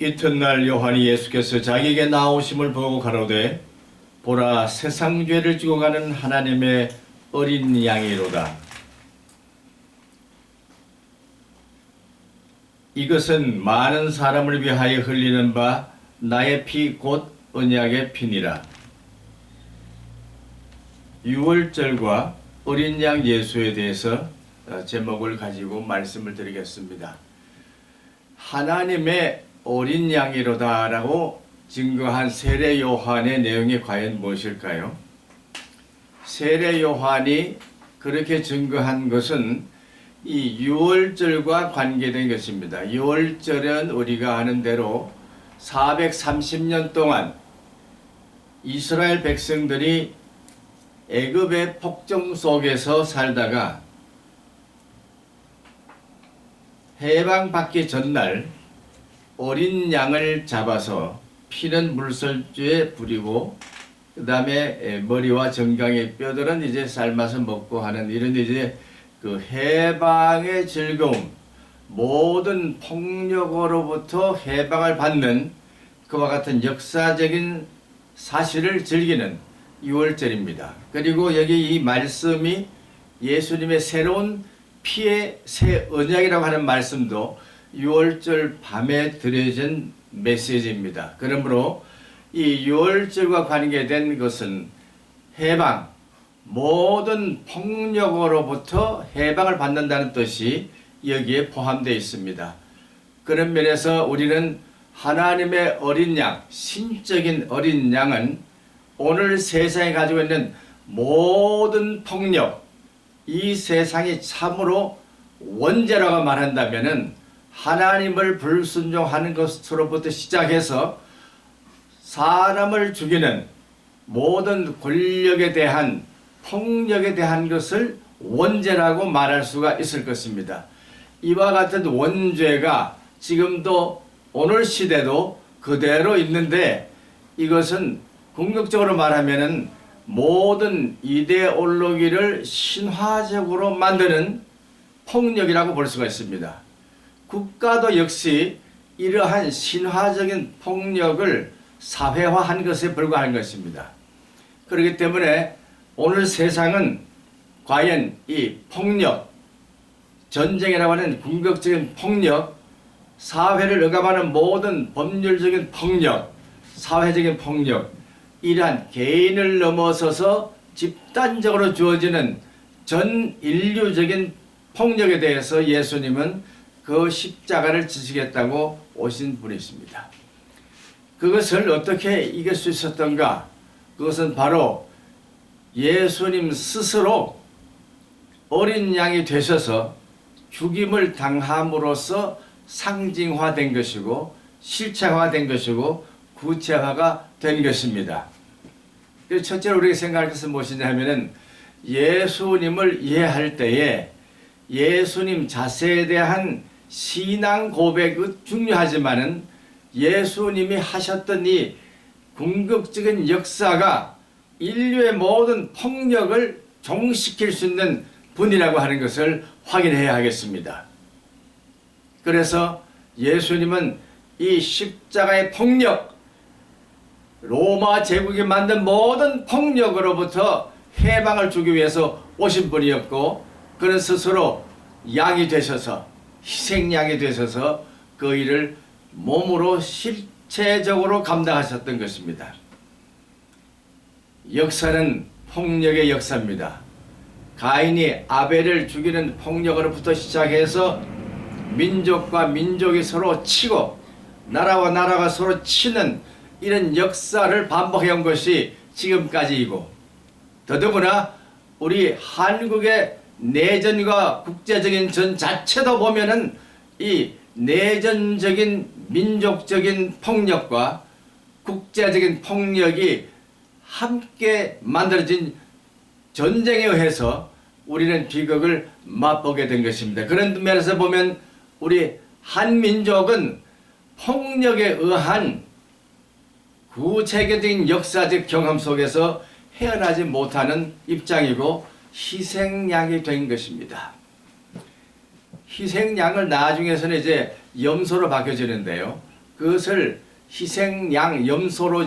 이튿날 요한이 예수께서 자기에게 나오심을 보고 가로되 보라 세상 죄를 지고 가는 하나님의 어린 양이로다. 이것은 많은 사람을 위하여 흘리는 바 나의 피 곧 언약의 피니라. 유월절과 어린 양 예수에 대해서 제목을 가지고 말씀을 드리겠습니다. 하나님의 어린 양이로다 라고 증거한 세례 요한의 내용이 과연 무엇일까요? 세례 요한이 그렇게 증거한 것은 이 유월절과 관계된 것입니다. 유월절은 우리가 아는 대로 430년 동안 이스라엘 백성들이 애굽의 폭정 속에서 살다가 해방받기 전날 어린 양을 잡아서 피는 물설주에 뿌리고 그 다음에 머리와 정강이 뼈들은 이제 삶아서 먹고 하는 이런 이제 그 해방의 즐거움, 모든 폭력으로부터 해방을 받는 그와 같은 역사적인 사실을 즐기는 유월절입니다. 그리고 여기 이 말씀이 예수님의 새로운 피의 새 언약이라고 하는 말씀도 유월절 밤에 드려진 메시지입니다. 그러므로 이 유월절과 관계된 것은 해방, 모든 폭력으로부터 해방을 받는다는 뜻이 여기에 포함되어 있습니다. 그런 면에서 우리는 하나님의 어린 양, 신적인 어린 양은 오늘 세상에 가지고 있는 모든 폭력, 이 세상이 참으로 원죄라고 말한다면은 하나님을 불순종하는 것으로부터 시작해서 사람을 죽이는 모든 권력에 대한 폭력에 대한 것을 원죄라고 말할 수가 있을 것입니다. 이와 같은 원죄가 지금도 오늘 시대도 그대로 있는데 이것은 궁극적으로 말하면은 모든 이데올로기를 신화적으로 만드는 폭력이라고 볼 수가 있습니다. 국가도 역시 이러한 신화적인 폭력을 사회화한 것에 불과한 것입니다. 그렇기 때문에 오늘 세상은 과연 이 폭력, 전쟁이라고 하는 궁극적인 폭력, 사회를 억압하는 모든 법률적인 폭력, 사회적인 폭력, 이러한 개인을 넘어서서 집단적으로 주어지는 전 인류적인 폭력에 대해서 예수님은 그 십자가를 지시겠다고 오신 분이십니다. 그것을 어떻게 이길 수 있었던가? 그것은 바로 예수님 스스로 어린 양이 되셔서 죽임을 당함으로써 상징화된 것이고 실체화된 것이고 구체화가 된 것입니다. 첫째로 우리가 생각할 것은 무엇이냐 하면은 예수님을 이해할 때에 예수님 자세에 대한 신앙 고백이 중요하지만은 예수님이 하셨던 이 궁극적인 역사가 인류의 모든 폭력을 종식시킬 수 있는 분이라고 하는 것을 확인해야 하겠습니다. 그래서 예수님은 이 십자가의 폭력, 로마 제국이 만든 모든 폭력으로부터 해방을 주기 위해서 오신 분이었고 그는 스스로 양이 되셔서 희생양이 되셔서 그 일을 몸으로 실체적으로 감당하셨던 것입니다. 역사는 폭력의 역사입니다. 가인이 아벨을 죽이는 폭력으로부터 시작해서 민족과 민족이 서로 치고 나라와 나라가 서로 치는 이런 역사를 반복해온 것이 지금까지이고 더더구나 우리 한국의 내전과 국제적인 전 자체도 보면은 이 내전적인 민족적인 폭력과 국제적인 폭력이 함께 만들어진 전쟁에 의해서 우리는 비극을 맛보게 된 것입니다. 그런 면에서 보면 우리 한민족은 폭력에 의한 구체적인 역사적 경험 속에서 헤어나지 못하는 입장이고 희생양이 된 것입니다. 희생양을 나중에서는 이제 염소로 바뀌어지는데요. 그것을 희생양 염소로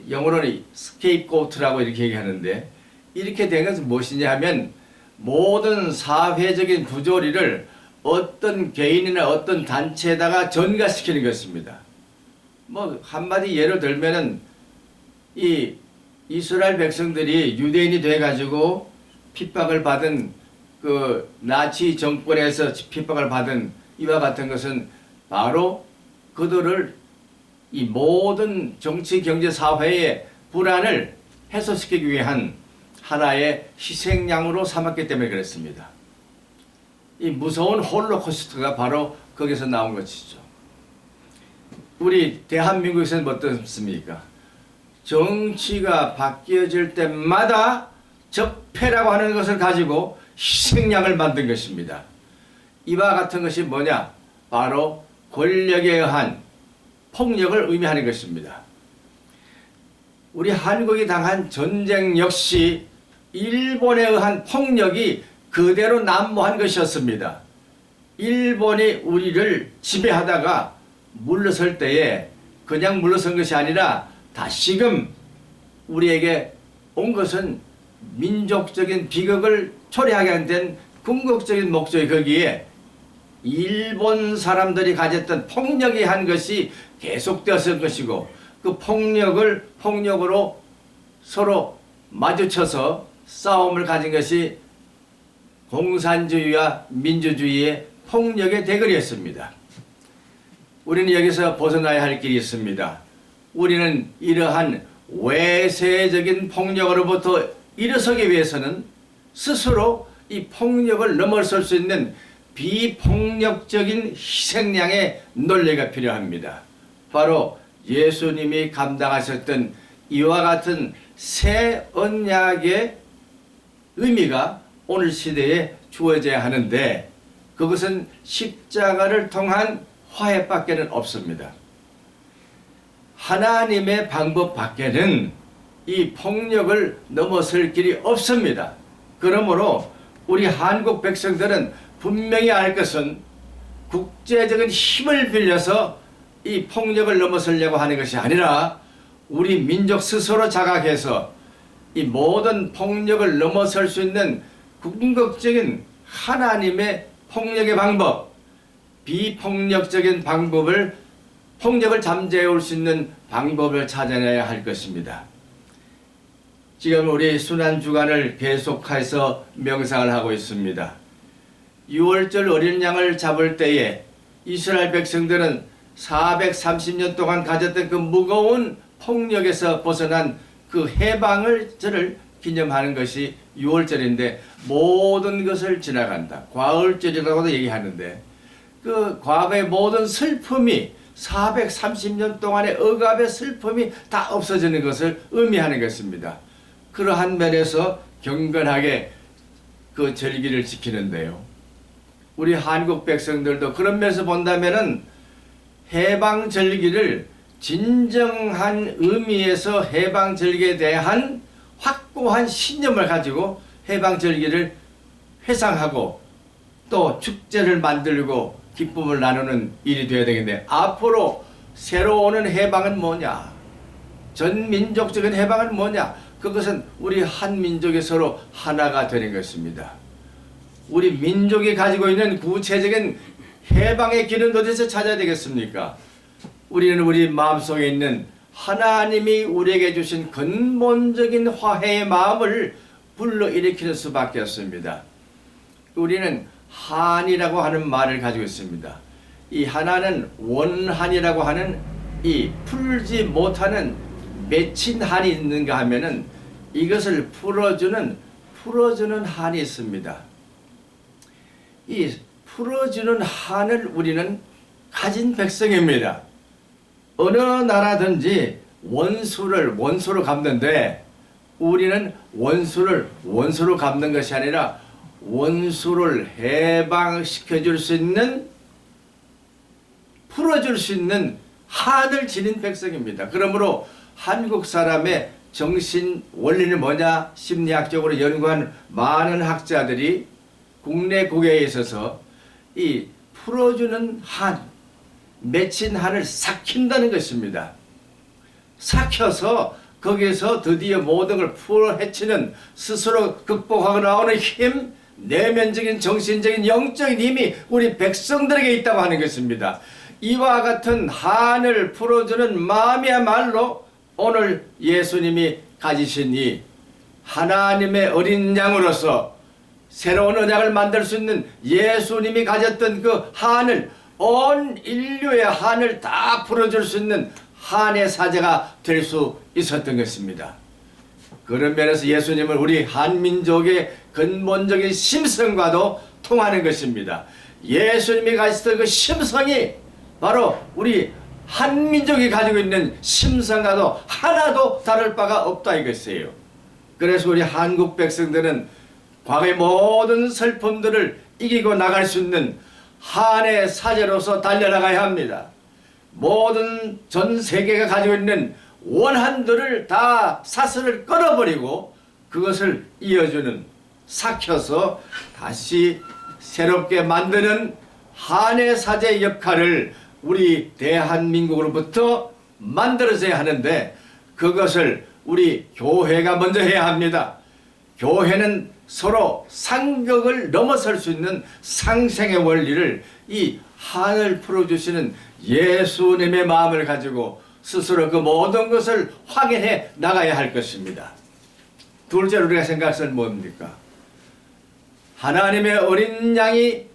영어로는 스케이프고트라고 이렇게 얘기하는데, 이렇게 된 것은 무엇이냐 하면 모든 사회적인 부조리를 어떤 개인이나 어떤 단체에다가 전가시키는 것입니다. 뭐 한마디 예를 들면은 이 이스라엘 백성들이 유대인이 돼 가지고 핍박을 받은 그 나치 정권에서 핍박을 받은 이와 같은 것은 바로 그들을 이 모든 정치, 경제, 사회의 불안을 해소시키기 위한 하나의 희생양으로 삼았기 때문에 그랬습니다. 이 무서운 홀로코스트가 바로 거기서 나온 것이죠. 우리 대한민국에서는 어떻습니까? 정치가 바뀌어질 때마다 적폐라고 하는 것을 가지고 희생양을 만든 것입니다. 이와 같은 것이 뭐냐? 바로 권력에 의한 폭력을 의미하는 것입니다. 우리 한국이 당한 전쟁 역시 일본에 의한 폭력이 그대로 난무한 것이었습니다. 일본이 우리를 지배하다가 물러설 때에 그냥 물러선 것이 아니라 다시금 우리에게 온 것은 민족적인 비극을 초래하게 된 궁극적인 목적이 거기에 일본 사람들이 가졌던 폭력이 한 것이 계속되었을 것이고, 그 폭력으로 서로 마주쳐서 싸움을 가진 것이 공산주의와 민주주의의 폭력의 대결이었습니다. 우리는 여기서 벗어나야 할 길이 있습니다. 우리는 이러한 외세적인 폭력으로부터 일어서기 위해서는 스스로 이 폭력을 넘어설 수 있는 비폭력적인 희생양의 논리가 필요합니다. 바로 예수님이 감당하셨던 이와 같은 새 언약의 의미가 오늘 시대에 주어져야 하는데, 그것은 십자가를 통한 화해밖에는 없습니다. 하나님의 방법 밖에는 이 폭력을 넘어설 길이 없습니다. 그러므로 우리 한국 백성들은 분명히 알 것은 국제적인 힘을 빌려서 이 폭력을 넘어서려고 하는 것이 아니라 우리 민족 스스로 자각해서 이 모든 폭력을 넘어설 수 있는 궁극적인 하나님의 폭력의 방법, 비폭력적인 방법을, 폭력을 잠재워 올 수 있는 방법을 찾아내야 할 것입니다. 지금 우리 순환주간을 계속해서 명상을 하고 있습니다. 6월절 어린 양을 잡을 때에 이스라엘 백성들은 430년 동안 가졌던 그 무거운 폭력에서 벗어난 그 해방절을 기념하는 것이 6월절인데, 모든 것을 지나간다. 과월절이라고도 얘기하는데, 그 과거의 모든 슬픔이 430년 동안의 억압의 슬픔이 다 없어지는 것을 의미하는 것입니다. 그러한 면에서 경건하게 그 절기를 지키는데요. 우리 한국 백성들도 그런 면에서 본다면은 해방절기를 진정한 의미에서 해방절기에 대한 확고한 신념을 가지고 해방절기를 회상하고 또 축제를 만들고 기쁨을 나누는 일이 되어야 되겠는데, 앞으로 새로 오는 해방은 뭐냐? 전민족적인 해방은 뭐냐? 그것은 우리 한 민족이 서로 하나가 되는 것입니다. 우리 민족이 가지고 있는 구체적인 해방의 길은 어디서 찾아야 되겠습니까? 우리는 우리 마음속에 있는 하나님이 우리에게 주신 근본적인 화해의 마음을 불러일으키는 수밖에 없습니다. 우리는 한이라고 하는 말을 가지고 있습니다. 이 하나는 원한이라고 하는 이 풀지 못하는 맺힌 한이 있는가 하면은 이것을 풀어주는 한이 있습니다. 이 풀어주는 한을 우리는 가진 백성입니다. 어느 나라든지 원수로 갚는데, 우리는 원수로 갚는 것이 아니라 원수를 해방시켜 줄 수 있는, 풀어줄 수 있는 한을 지닌 백성입니다. 그러므로 한국 사람의 정신 원리는 뭐냐? 심리학적으로 연구한 많은 학자들이 국내 국외에 있어서 이 풀어주는 한, 맺힌 한을 삭힌다는 것입니다. 삭혀서 거기서 드디어 모든 걸 풀어헤치는, 스스로 극복하고 나오는 힘, 내면적인 정신적인 영적인 힘이 우리 백성들에게 있다고 하는 것입니다. 이와 같은 한을 풀어주는 마음이야말로 오늘 예수님이 가지신 이 하나님의 어린 양으로서 새로운 언약을 만들 수 있는 예수님이 가졌던 그 한을, 온 인류의 한을 다 풀어줄 수 있는 한의 사제가 될 수 있었던 것입니다. 그런 면에서 예수님은 우리 한민족의 근본적인 심성과도 통하는 것입니다. 예수님이 가지셨던 그 심성이 바로 우리 한민족이 가지고 있는 심성과도 하나도 다를 바가 없다 이것이에요. 그래서 우리 한국 백성들은 과거의 모든 슬픔들을 이기고 나갈 수 있는 한의 사제로서 달려나가야 합니다. 모든 전 세계가 가지고 있는 원한들을 다 사슬을 끊어버리고 그것을 이어주는, 삭혀서 다시 새롭게 만드는 한의 사제 역할을 우리 대한민국으로부터 만들어져야 하는데, 그것을 우리 교회가 먼저 해야 합니다. 교회는 서로 상극을 넘어설 수 있는 상생의 원리를, 이 한을 풀어주시는 예수님의 마음을 가지고 스스로 그 모든 것을 확인해 나가야 할 것입니다. 둘째로 우리가 생각할 것은 뭡니까? 하나님의 어린 양이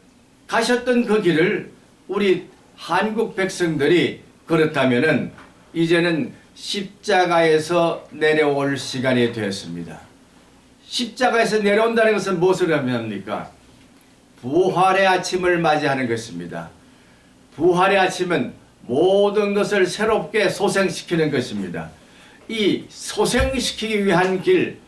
가셨던 그 길을 우리 한국 백성들이 걸었다면은 이제는 십자가에서 내려올 시간이 되었습니다. 십자가에서 내려온다는 것은 무엇을 의미합니까? 부활의 아침을 맞이하는 것입니다. 부활의 아침은 모든 것을 새롭게 소생시키는 것입니다. 이 소생시키기 위한 길,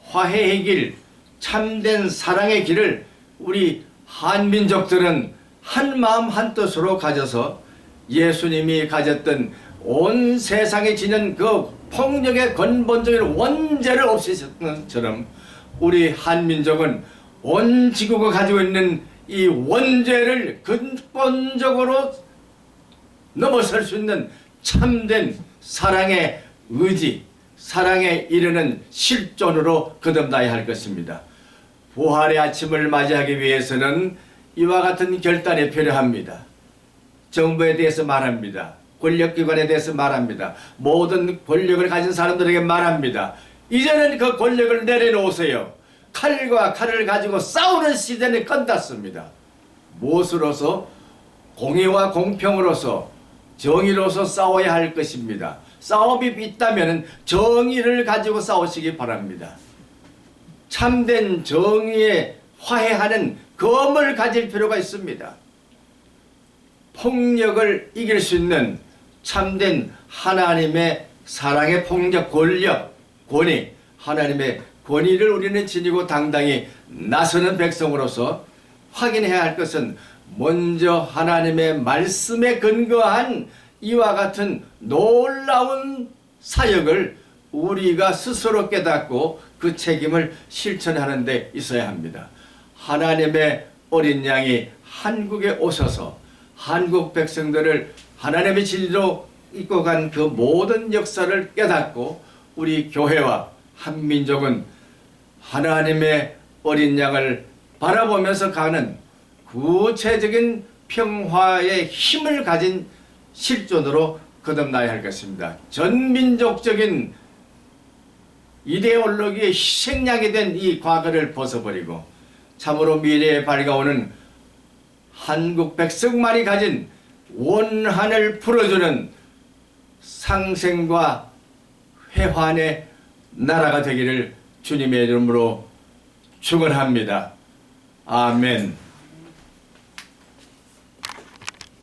화해의 길, 참된 사랑의 길을 우리 한민족들은 한 마음 한 뜻으로 가져서 예수님이 가졌던 온 세상에 지닌 그 폭력의 근본적인 원죄를 없애셨던 것처럼 우리 한민족은 온 지구가 가지고 있는 이 원죄를 근본적으로 넘어설 수 있는 참된 사랑의 의지, 사랑에 이르는 실존으로 거듭나야 할 것입니다. 부활의 아침을 맞이하기 위해서는 이와 같은 결단이 필요합니다. 정부에 대해서 말합니다. 권력기관에 대해서 말합니다. 모든 권력을 가진 사람들에게 말합니다. 이제는 그 권력을 내려놓으세요. 칼과 칼을 가지고 싸우는 시대는 끝났습니다. 무엇으로서? 공의와 공평으로서, 정의로서 싸워야 할 것입니다. 싸움이 있다면 정의를 가지고 싸우시기 바랍니다. 참된 정의에 화해하는 검을 가질 필요가 있습니다. 폭력을 이길 수 있는 참된 하나님의 사랑의 폭력, 권력, 권위, 하나님의 권위를 우리는 지니고 당당히 나서는 백성으로서 확인해야 할 것은 먼저 하나님의 말씀에 근거한 이와 같은 놀라운 사역을 우리가 스스로 깨닫고 그 책임을 실천하는 데 있어야 합니다. 하나님의 어린 양이 한국에 오셔서 한국 백성들을 하나님의 진리로 이끌고 간 그 모든 역사를 깨닫고 우리 교회와 한민족은 하나님의 어린 양을 바라보면서 가는 구체적인 평화의 힘을 가진 실존으로 거듭나야 할 것입니다. 전민족적인 이데올로기의 희생양이 된 이 과거를 벗어버리고 참으로 미래에 밝아오는 한국 백성만이 가진 원한을 풀어주는 상생과 회환의 나라가 되기를 주님의 이름으로 축원합니다. 아멘.